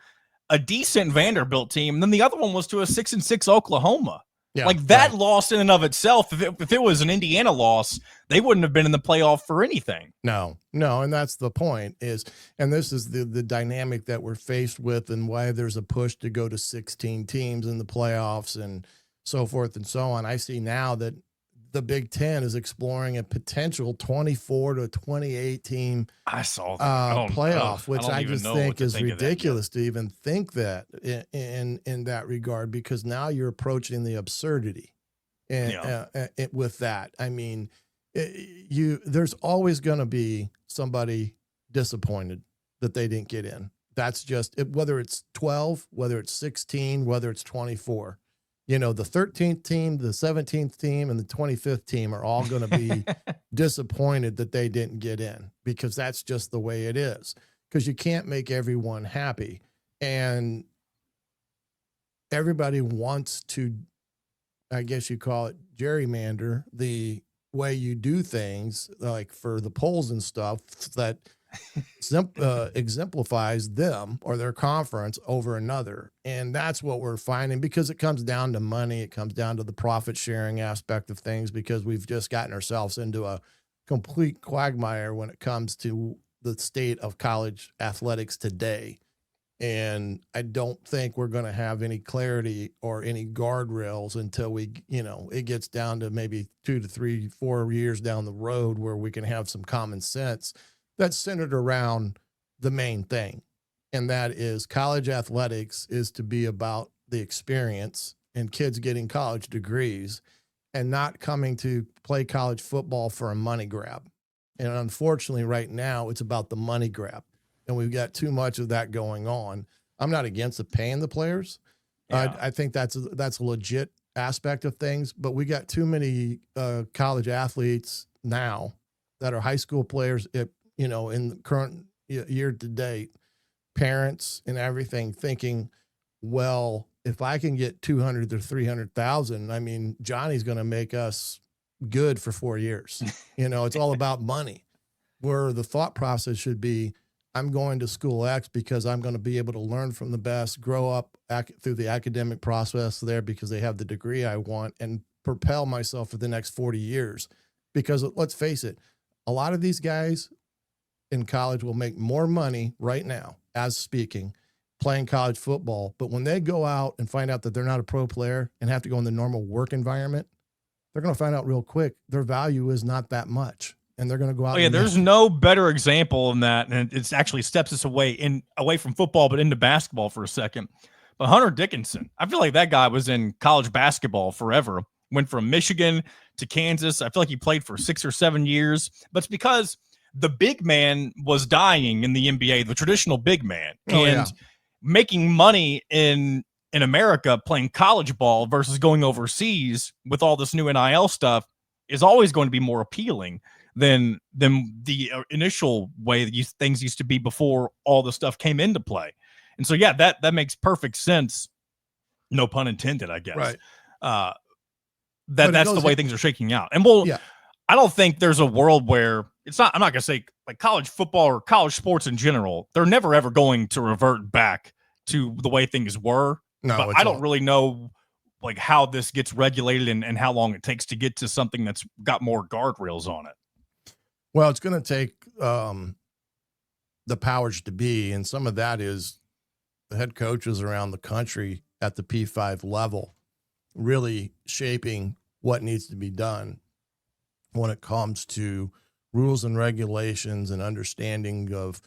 a decent Vanderbilt team, and then the other one was to a 6-6 Oklahoma. Yeah, like that loss in and of itself, if it was an Indiana loss, they wouldn't have been in the playoff for anything. No, and that's the point and this is the dynamic that we're faced with and why there's a push to go to 16 teams in the playoffs and so forth and so on. I see now that the Big Ten is exploring a potential 24 to 28 team playoff, which I just think is ridiculous to even think that in that regard, because now you're approaching the absurdity and with that. I mean, there's always going to be somebody disappointed that they didn't get in. That's just whether it's 12, whether it's 16, whether it's 24. The 13th team, the 17th team, and the 25th team are all going to be disappointed that they didn't get in, because that's just the way it is, because you can't make everyone happy. And everybody wants to, I guess you call it, gerrymander the way you do things, like for the polls and stuff, that exemplifies them or their conference over another. And that's what we're finding, because it comes down to money. It comes down to the profit sharing aspect of things, because we've just gotten ourselves into a complete quagmire when it comes to the state of college athletics today. And I don't think we're going to have any clarity or any guardrails until it gets down to maybe 2 to 3, 4 years down the road, where we can have some common sense that's centered around the main thing. And that is, college athletics is to be about the experience and kids getting college degrees and not coming to play college football for a money grab. And unfortunately, right now, it's about the money grab. And we've got too much of that going on. I'm not against the paying the players. Yeah. I think that's a legit aspect of things, but we got too many college athletes now that are high school players, in the current year to date, parents and everything thinking, well, if I can get 200 to 300,000, I mean, Johnny's going to make us good for 4 years. It's all about money, where the thought process should be, I'm going to school X because I'm going to be able to learn from the best, grow up through the academic process there because they have the degree I want, and propel myself for the next 40 years. Because let's face it, a lot of these guys in college will make more money right now, as speaking, playing college football. But when they go out and find out that they're not a pro player and have to go in the normal work environment, they're going to find out real quick their value is not that much. And they're going to go out. There's no better example than that. And it actually steps us away from football, but into basketball for a second. But Hunter Dickinson, I feel like that guy was in college basketball forever. Went from Michigan to Kansas. I feel like he played for 6 or 7 years. But it's because the big man was dying in the NBA, the traditional big man, making money in America playing college ball versus going overseas with all this new NIL stuff is always going to be more appealing than the initial way that things used to be before all the stuff came into play. And so, that makes perfect sense. No pun intended, I guess. Right. That's the way things are shaking out. And I don't think there's a world where I'm not going to say like college football or college sports in general, they're never ever going to revert back to the way things were. No, but I don't really know like how this gets regulated and how long it takes to get to something that's got more guardrails on it. Well, it's going to take the powers to be, and some of that is the head coaches around the country at the P5 level really shaping what needs to be done when it comes to rules and regulations and understanding of,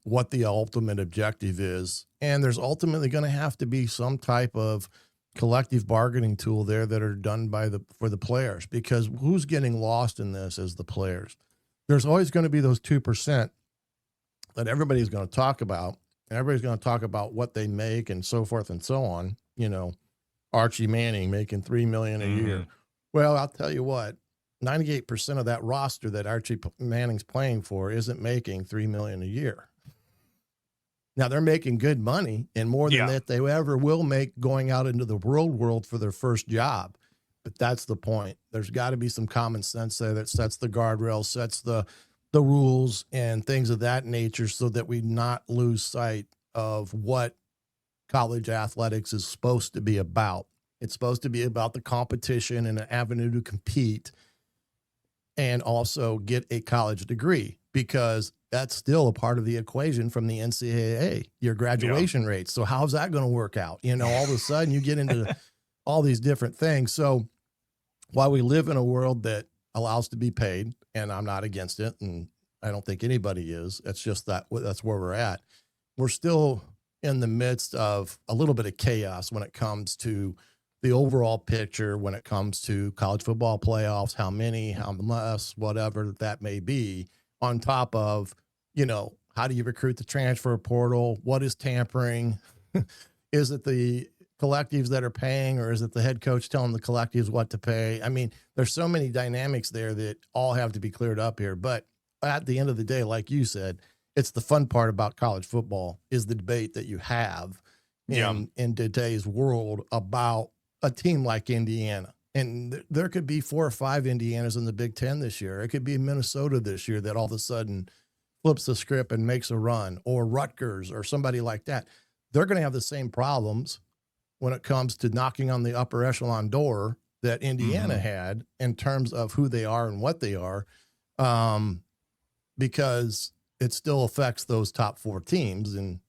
what the ultimate objective is. And there's ultimately going to have to be some type of collective bargaining tool there that are done for the players, because who's getting lost in this is the players. There's always going to be those 2% that everybody's going to talk about, and everybody's going to talk about what they make and so forth and so on. Archie Manning making $3 million a year. Well, I'll tell you what, 98% of that roster that Archie Manning's playing for isn't making $3 million a year. Now they're making good money and more than that they ever will make going out into the world for their first job. But that's the point. There's got to be some common sense there that sets the guardrails, sets the rules and things of that nature so that we not lose sight of what college athletics is supposed to be about. It's supposed to be about the competition and an avenue to compete and also get a college degree, because that's still a part of the equation from the NCAA, your graduation rates. So how's that going to work out? You know, all of a sudden you get into all these different things. So while we live in a world that allows to be paid, and I'm not against it, and I don't think anybody is, it's just that's where we're at. We're still in the midst of a little bit of chaos when it comes to the overall picture, when it comes to college football playoffs, how many, how less, whatever that may be, on top of, you know, how do you recruit the transfer portal? What is tampering? Is it the collectives that are paying, or is it the head coach telling the collectives what to pay? I mean, there's so many dynamics there that all have to be cleared up here. But at the end of the day, like you said, it's the fun part about college football is the debate that you have in today's world about a team like Indiana. And there could be 4 or 5 Indianas in the Big Ten this year. It could be Minnesota this year that all of a sudden flips the script and makes a run, or Rutgers or somebody like that. They're going to have the same problems when it comes to knocking on the upper echelon door that Indiana had in terms of who they are and what they are, because it still affects those top 4 teams. And,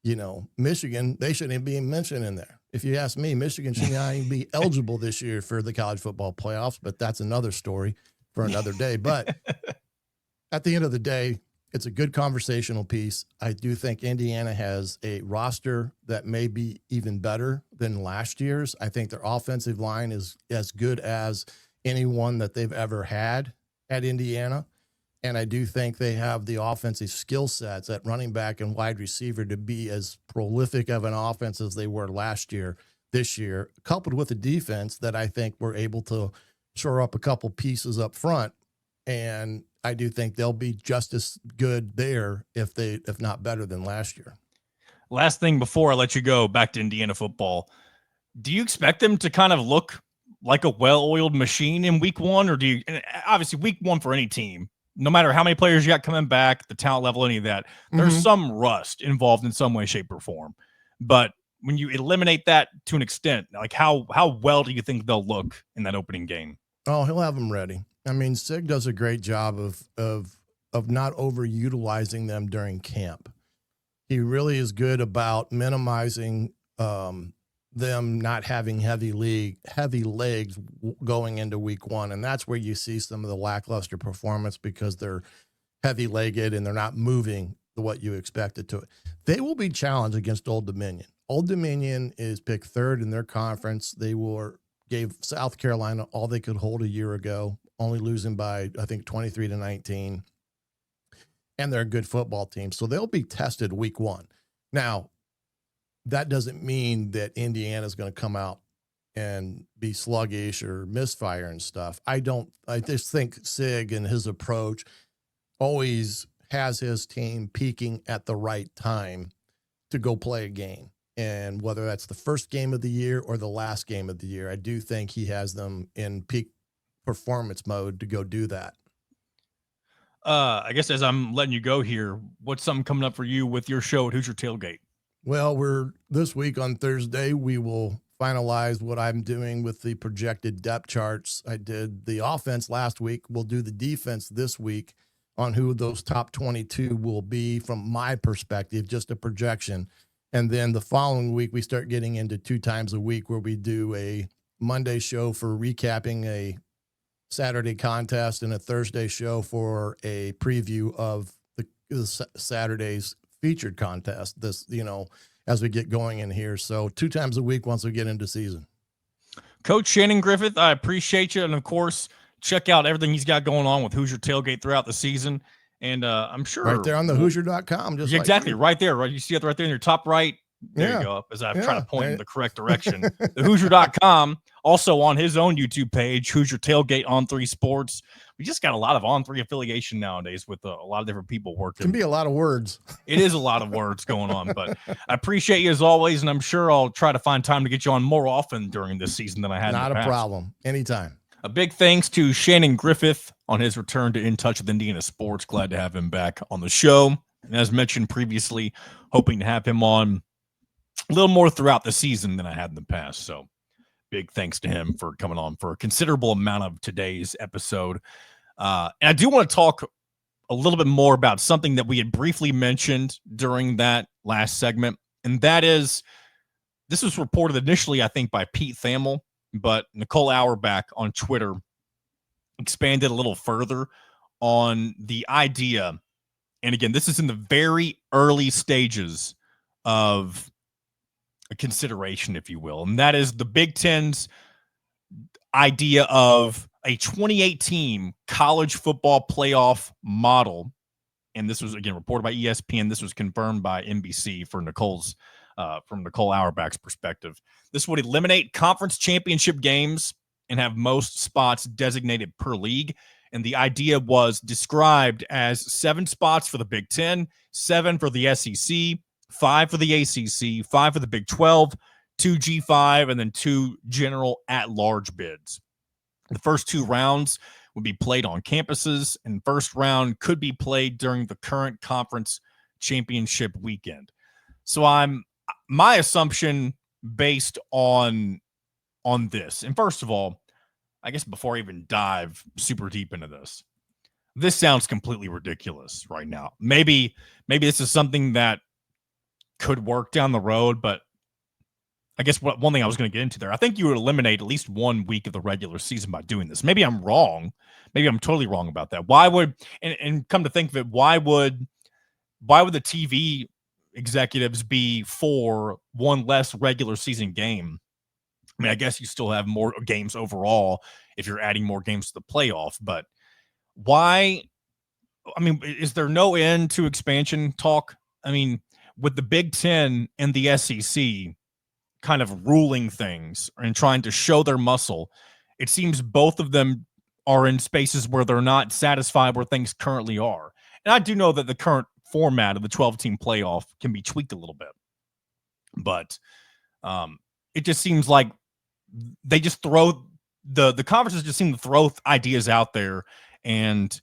you know, Michigan, they shouldn't even be mentioned in there. If you ask me, Michigan should not even be eligible this year for the college football playoffs, but that's another story for another day. But at the end of the day, it's a good conversational piece. I do think Indiana has a roster that may be even better than last year's. I think their offensive line is as good as anyone that they've ever had at Indiana. And I do think they have the offensive skill sets at running back and wide receiver to be as prolific of an offense as they were last year, this year, coupled with a defense that I think we're able to shore up a couple pieces up front. And I do think they'll be just as good there, if not better than last year. Last thing before I let you go back to Indiana football, do you expect them to kind of look like a well-oiled machine in week 1? Or do you, obviously week 1 for any team, no matter how many players you got coming back, the talent level, any of that, there's some rust involved in some way, shape, or form. But when you eliminate that to an extent, like how well do you think they'll look in that opening game? Oh, he'll have them ready. I mean, Sig does a great job of not overutilizing them during camp. He really is good about minimizing them not having heavy legs going into week 1. And that's where you see some of the lackluster performance, because they're heavy legged and they're not moving what you expected to it. They will be challenged against Old Dominion. Old Dominion is picked 3rd in their conference. They gave South Carolina all they could hold a year ago, only losing by, I think, 23-19. And they're a good football team. So they'll be tested week 1. Now, that doesn't mean that Indiana is going to come out and be sluggish or misfire and stuff. I just think Sig and his approach always has his team peaking at the right time to go play a game. And whether that's the first game of the year or the last game of the year, I do think he has them in peak performance mode to go do that. I guess as I'm letting you go here, what's something coming up for you with your show at Hoosier Tailgate? Well, this week on Thursday, we will finalize what I'm doing with the projected depth charts. I did the offense last week. We'll do the defense this week on who those top 22 will be from my perspective, just a projection. And then the following week, we start getting into 2 times a week where we do a Monday show for recapping a Saturday contest and a Thursday show for a preview of the Saturday's featured contest as we get going in here. So 2 times a week once we get into season. Coach Shannon Griffith, I appreciate you. And of course, check out everything he's got going on with Hoosier Tailgate throughout the season. And I'm sure right there on the Hoosier.com. Just exactly right there, right? You see it right there in your top right. There you go. As I'm trying to point in the correct direction, the Hoosier.com, Also on his own YouTube page, Hoosier Tailgate on 3 Sports. We just got a lot of on 3 affiliation nowadays with a lot of different people working. Can be a lot of words. It is a lot of words going on, but I appreciate you as always, and I'm sure I'll try to find time to get you on more often during this season than I had in the past. Not a problem. Anytime. A big thanks to Shannon Griffith on his return to In Touch with Indiana Sports. Glad to have him back on the show. And as mentioned previously, hoping to have him on a little more throughout the season than I had in the past. So big thanks to him for coming on for a considerable amount of today's episode. And I do want to talk a little bit more about something that we had briefly mentioned during that last segment. And that is, this was reported initially, I think, by Pete Thamel, but Nicole Auerbach on Twitter expanded a little further on the idea. And again, this is in the very early stages of a consideration, if you will. And that is the Big Ten's idea of a 28-team college football playoff model. And this was, again, reported by ESPN. This was confirmed by NBC for Nicole's, from Nicole Auerbach's perspective. This would eliminate conference championship games and have most spots designated per league. And the idea was described as 7 spots for the Big Ten, 7 for the SEC, 5 for the ACC, 5 for the Big 12, 2 G5, and then 2 general at-large bids. The first 2 rounds would be played on campuses, and first round could be played during the current conference championship weekend. So my assumption based on this, and first of all, I guess before I even dive super deep into this sounds completely ridiculous right now. Maybe this is something that could work down the road, but I guess one thing I was going to get into there, I think you would eliminate at least 1 week of the regular season by doing this. Maybe I'm wrong. Maybe I'm totally wrong about that. Why would, and come to think of it, why would the TV executives be for 1 less regular season game? I mean, I guess you still have more games overall if you're adding more games to the playoff, but why? I mean, is there no end to expansion talk? I mean, with the Big Ten and the SEC kind of ruling things and trying to show their muscle, it seems both of them are in spaces where they're not satisfied where things currently are. And I do know that the current format of the 12-team playoff can be tweaked a little bit, but it just seems like they just throw the conferences just seem to throw ideas out there and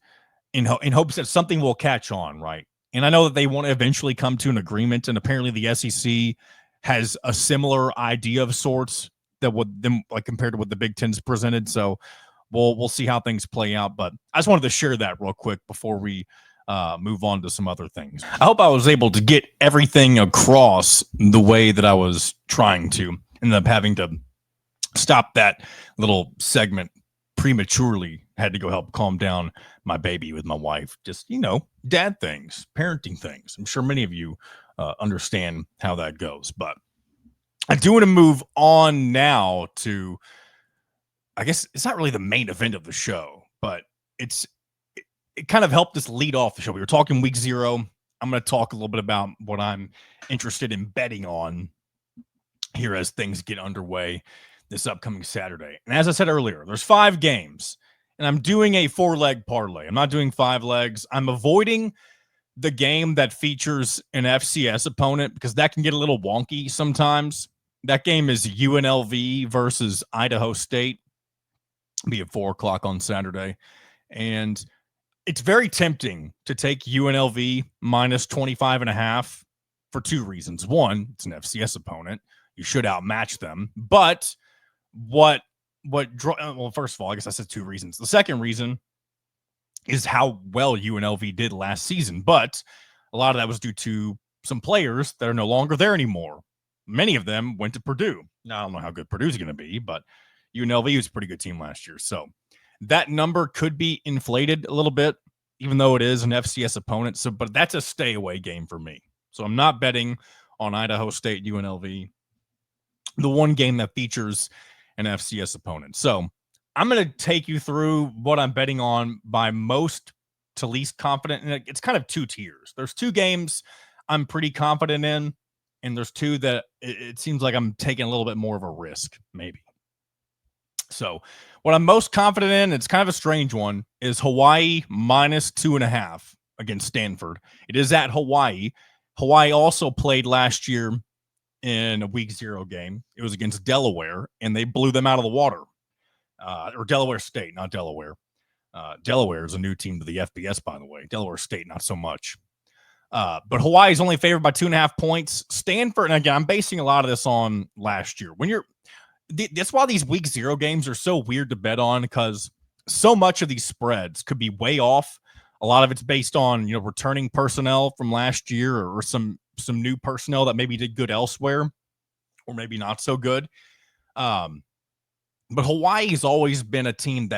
in hopes that something will catch on, right? And I know that they want to eventually come to an agreement, and apparently the SEC has a similar idea of sorts that would them like compared to what the Big Ten's presented. So we'll see how things play out. But I just wanted to share that real quick before we move on to some other things. I hope I was able to get everything across the way that I was trying to. Ended up having to stop that little segment prematurely. Had to go help calm down my baby with my wife. Just, dad things, parenting things. I'm sure many of you understand how that goes. But I do want to move on now to, I guess it's not really the main event of the show, but it kind of helped us lead off the show. We were talking week 0. I'm going to talk a little bit about what I'm interested in betting on here as things get underway this upcoming Saturday. And as I said earlier, there's 5 games, and I'm doing a 4-leg parlay. I'm not doing 5 legs. I'm avoiding the game that features an FCS opponent because that can get a little wonky sometimes. That game is UNLV versus Idaho State. It'll be at 4:00 on Saturday. And it's very tempting to take UNLV minus 25.5 for 2 reasons. One, it's an FCS opponent. You should outmatch them. But well, first of all, I guess I said 2 reasons. The second reason is how well UNLV did last season. But a lot of that was due to some players that are no longer there anymore. Many of them went to Purdue. Now, I don't know how good Purdue's going to be, but UNLV was a pretty good team last year. So that number could be inflated a little bit, even though it is an FCS opponent. So, but that's a stay away game for me. So I'm not betting on Idaho State, UNLV, the one game that features an FCS opponent. So I'm going to take you through what I'm betting on by most to least confident. And it's kind of 2 tiers. There's 2 games I'm pretty confident in, and there's 2 that it seems like I'm taking a little bit more of a risk, maybe. So what I'm most confident in, it's kind of a strange one, is Hawaii minus 2.5 against Stanford. It is at Hawaii. Hawaii also played last year in a week 0 game. It was against Delaware, and they blew them out of the water. Or Delaware State, not Delaware. Delaware is a new team to the FBS, by the way. Delaware State, not so much. But Hawaii is only favored by 2.5 points. Stanford, and again, I'm basing a lot of this on last year. That's why these week 0 games are so weird to bet on, because so much of these spreads could be way off. A lot of it's based on, returning personnel from last year, or some new personnel that maybe did good elsewhere, or maybe not so good. But Hawaii's always been a team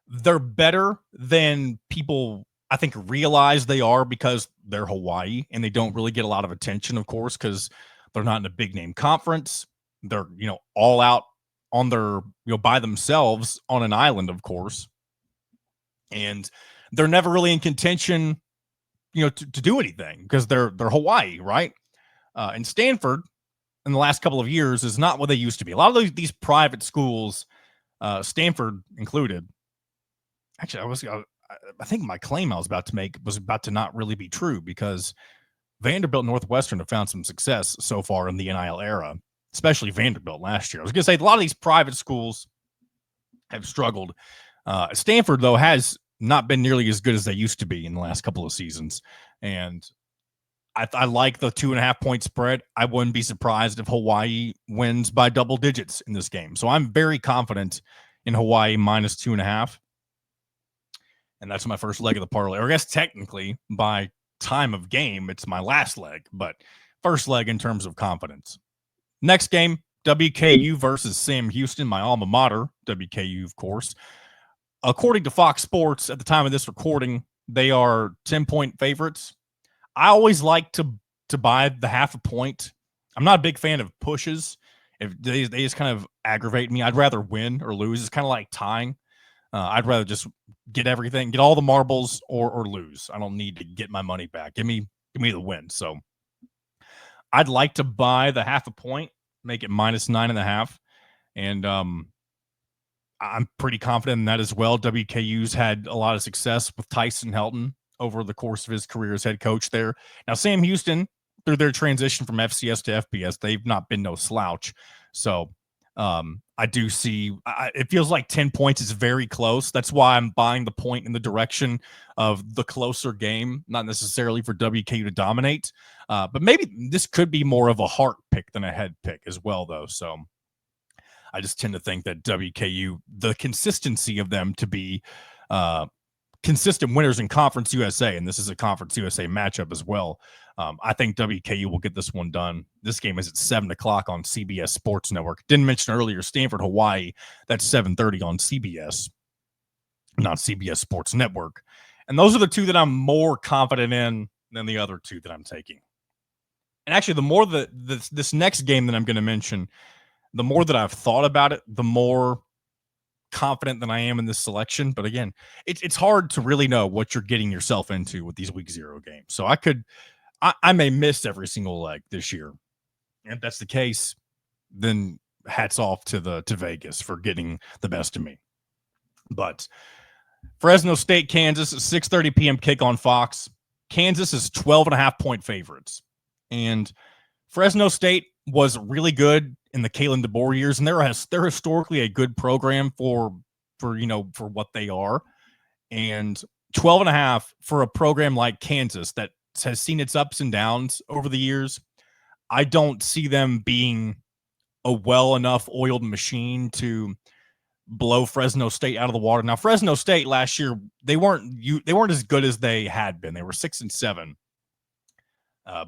they're better than people, I think, realize they are, because they're Hawaii and they don't really get a lot of attention, of course, because they're not in a big name conference. They're, all out on their, by themselves on an island, of course. And they're never really in contention, to do anything, because they're Hawaii, right? And Stanford in the last couple of years is not what they used to be. A lot of these private schools, Stanford included. Actually, I think my claim I was about to make was about to not really be true, because Vanderbilt, Northwestern have found some success so far in the NIL era, especially Vanderbilt last year. I was going to say a lot of these private schools have struggled. Stanford, though, has not been nearly as good as they used to be in the last couple of seasons. And I like the 2.5 point spread. I wouldn't be surprised if Hawaii wins by double digits in this game. So I'm very confident in Hawaii minus 2.5. And that's my first leg of the parlay. Or I guess technically by time of game, it's my last leg, but first leg in terms of confidence. Next game, WKU versus Sam Houston, my alma mater, WKU, of course. According to Fox Sports, at the time of this recording, they are 10-point favorites. I always like to buy the 0.5 point. I'm not a big fan of pushes. If they just kind of aggravate me. I'd rather win or lose. It's kind of like tying. I'd rather just get everything, get all the marbles, or lose. I don't need to get my money back. Give me the win. So I'd like to buy the 0.5 point, make it minus 9.5. And I'm pretty confident in that as well. WKU's had a lot of success with Tyson Helton over the course of his career as head coach there. Now, Sam Houston, through their transition from FCS to FBS, they've not been no slouch. So I do see, it feels like 10 points is very close. That's why I'm buying the point in the direction of the closer game, not necessarily for WKU to dominate. But maybe this could be more of a heart pick than a head pick as well, though. So I just tend to think that WKU, the consistency of them to be consistent winners in Conference USA, and this is a Conference USA matchup as well. I think WKU will get this one done. This game is at 7 o'clock on CBS Sports Network. Didn't mention earlier, Stanford, Hawaii, that's 7:30 on CBS, not CBS Sports Network. And those are the two that I'm more confident in than the other two that I'm taking. And actually, the more this next game that I'm going to mention, the more that I've thought about it, the more confident than I am in this selection. But again, it's hard to really know what you're getting yourself into with these week 0 games. So I may miss every single leg this year. And if that's the case, then hats off to Vegas for getting the best of me. But Fresno State, Kansas, 6:30 p.m. kick on Fox. Kansas is 12.5 point favorites. And Fresno State was really good in the Kalen DeBoer years, and they're historically a good program for what they are. And 12.5 for a program like Kansas that has seen its ups and downs over the years. I don't see them being a well enough oiled machine to blow Fresno State out of the water. Now, Fresno State last year, they weren't as good as they had been. They were 6-7.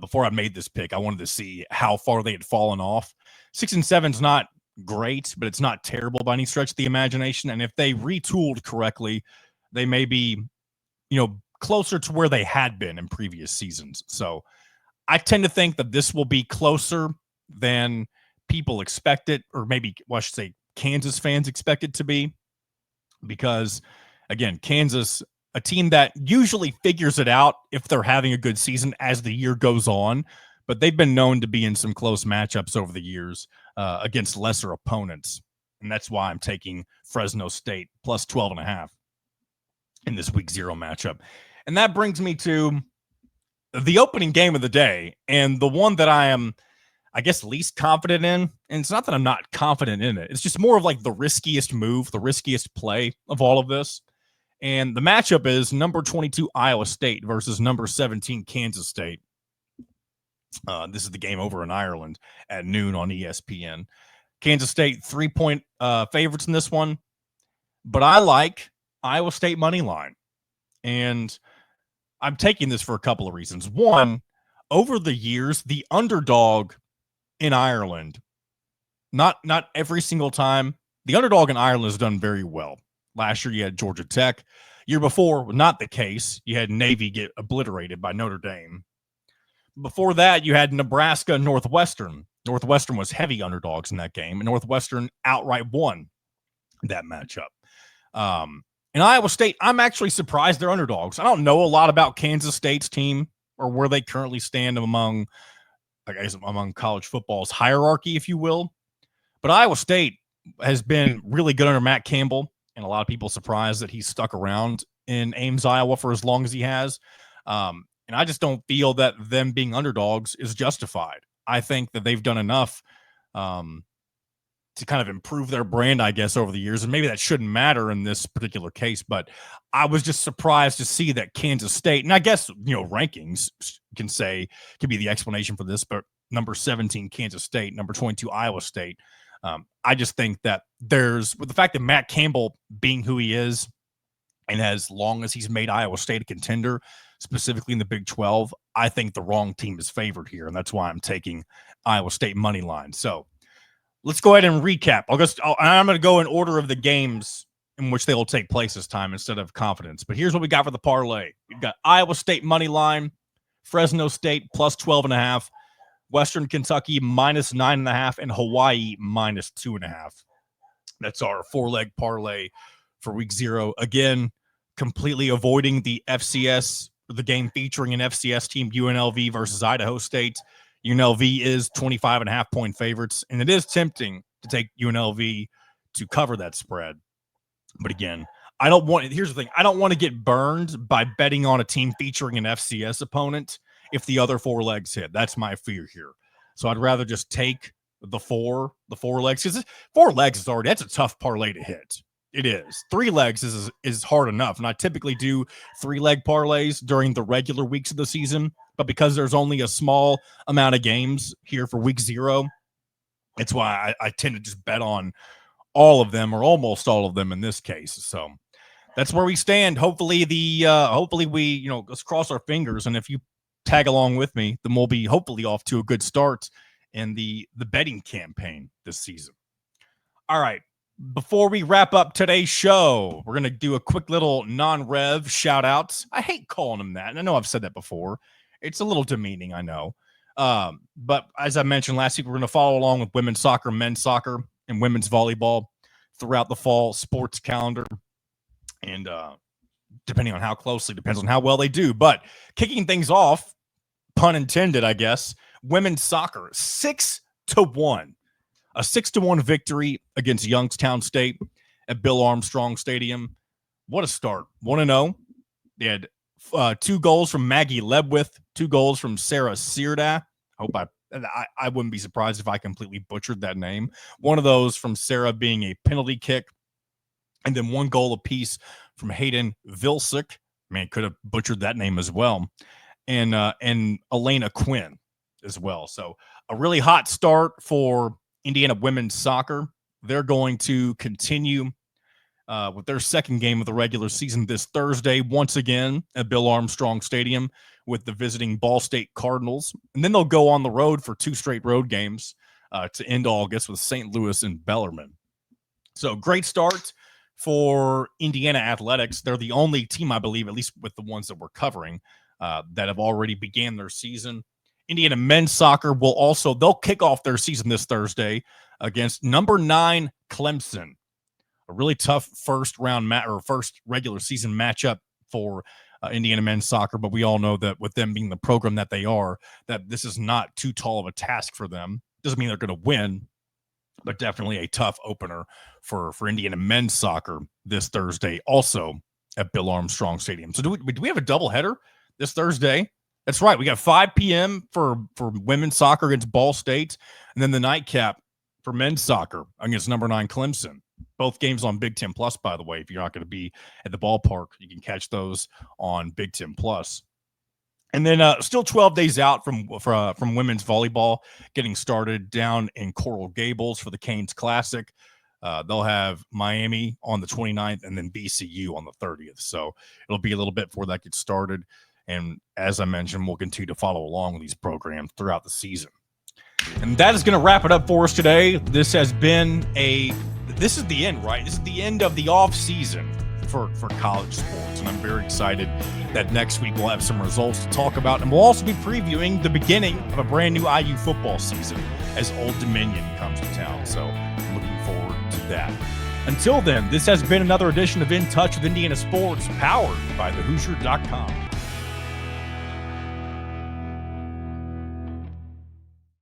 Before I made this pick, I wanted to see how far they had fallen off. 6-7 is not great, but it's not terrible by any stretch of the imagination. And if they retooled correctly, they may be, closer to where they had been in previous seasons. So I tend to think that this will be closer than people expect it, or maybe I should say Kansas fans expect it to be, because again, Kansas, a team that usually figures it out if they're having a good season as the year goes on, but they've been known to be in some close matchups over the years against lesser opponents. And that's why I'm taking Fresno State plus 12.5 in this week 0 matchup. And that brings me to the opening game of the day, and the one that I am, I guess, least confident in. And it's not that I'm not confident in it. It's just more of like the riskiest move, the riskiest play of all of this. And the matchup is number 22 Iowa State versus number 17 Kansas State. This is the game over in Ireland at noon on ESPN. Kansas State 3-point favorites in this one, but I like Iowa State money line. And I'm taking this for a couple of reasons. One, over the years, the underdog in Ireland, not every single time, the underdog in Ireland has done very well. Last year, you had Georgia Tech. Year before, not the case. You had Navy get obliterated by Notre Dame. Before that, you had Nebraska and Northwestern. Northwestern was heavy underdogs in that game, and Northwestern outright won that matchup. In Iowa State, I'm actually surprised they're underdogs. I don't know a lot about Kansas State's team or where they currently stand among, I guess, among college football's hierarchy, if you will. But Iowa State has been really good under Matt Campbell, and a lot of people surprised that he's stuck around in Ames, Iowa for as long as he has. And I just don't feel that them being underdogs is justified. I think that they've done enough to kind of improve their brand, I guess, over the years. And maybe that shouldn't matter in this particular case, but I was just surprised to see that Kansas State, and I guess, rankings can be the explanation for this, but number 17, Kansas State, number 22, Iowa State. I just think that with the fact that Matt Campbell being who he is, and as long as he's made Iowa State a contender, specifically in the Big 12, I think the wrong team is favored here, and that's why I'm taking Iowa State money line. So let's go ahead and recap. I'm going to go in order of the games in which they will take place this time instead of confidence. But here's what we got for the parlay. We've got Iowa State money line, Fresno State plus 12.5, Western Kentucky minus 9.5, and Hawaii minus 2.5. That's our 4-leg parlay for week 0. Again, completely avoiding the FCS, the game featuring an FCS team, UNLV versus Idaho State. UNLV is 25.5-point favorites, and it is tempting to take UNLV to cover that spread. But again, here's the thing. I don't want to get burned by betting on a team featuring an FCS opponent if the other 4 legs hit. That's my fear here. So I'd rather just take the four legs, because 4 legs that's a tough parlay to hit. It is. 3 legs is hard enough. And I typically do 3-leg parlays during the regular weeks of the season. But because there's only a small amount of games here for week 0, it's why I tend to just bet on all of them, or almost all of them in this case. So that's where we stand. Hopefully we, let's cross our fingers. And if you tag along with me, then we'll be hopefully off to a good start in the betting campaign this season. All right. Before we wrap up today's show, we're going to do a quick little non-rev shout-outs. I hate calling them that, and I know I've said that before. It's a little demeaning, I know. But as I mentioned last week, we're going to follow along with women's soccer, men's soccer, and women's volleyball throughout the fall sports calendar. And depending on how closely, depends on how well they do. But kicking things off, pun intended, I guess, women's soccer, 6-1. A 6-1 victory against Youngstown State at Bill Armstrong Stadium. What a start. 1-0. They had 2 goals from Maggie Lebwith, 2 goals from Sarah Sierda. I wouldn't be surprised if I completely butchered that name. One of those from Sarah being a penalty kick, and then 1 goal apiece from Hayden Vilsick. Man, could have butchered that name as well. And Elena Quinn as well. So a really hot start for Indiana women's soccer. They're going to continue with their second game of the regular season this Thursday, once again at Bill Armstrong Stadium with the visiting Ball State Cardinals. And then they'll go on the road for 2 straight road games to end August with St. Louis and Bellarmine. So great start for Indiana Athletics. They're the only team, I believe, at least with the ones that we're covering, that have already began their season. Indiana men's soccer they'll kick off their season this Thursday against number 9 Clemson. A really tough first regular season matchup for Indiana men's soccer, but we all know that with them being the program that they are, that this is not too tall of a task for them. Doesn't mean they're going to win, but definitely a tough opener for Indiana men's soccer this Thursday, also at Bill Armstrong Stadium. So do we have a doubleheader this Thursday? That's right. We got 5 p.m. for women's soccer against Ball State, and then the nightcap for men's soccer against number 9 Clemson. Both games on Big Ten Plus, by the way. If you're not going to be at the ballpark, you can catch those on Big Ten Plus. And then still 12 days out from women's volleyball getting started down in Coral Gables for the Canes Classic. They'll have Miami on the 29th and then BCU on the 30th. So it'll be a little bit before that gets started. And as I mentioned, we'll continue to follow along with these programs throughout the season. And that is going to wrap it up for us today. This is the end, right? This is the end of the off season for college sports. And I'm very excited that next week we'll have some results to talk about. And we'll also be previewing the beginning of a brand new IU football season as Old Dominion comes to town. So I'm looking forward to that. Until then, this has been another edition of In Touch with Indiana Sports, powered by thehoosier.com.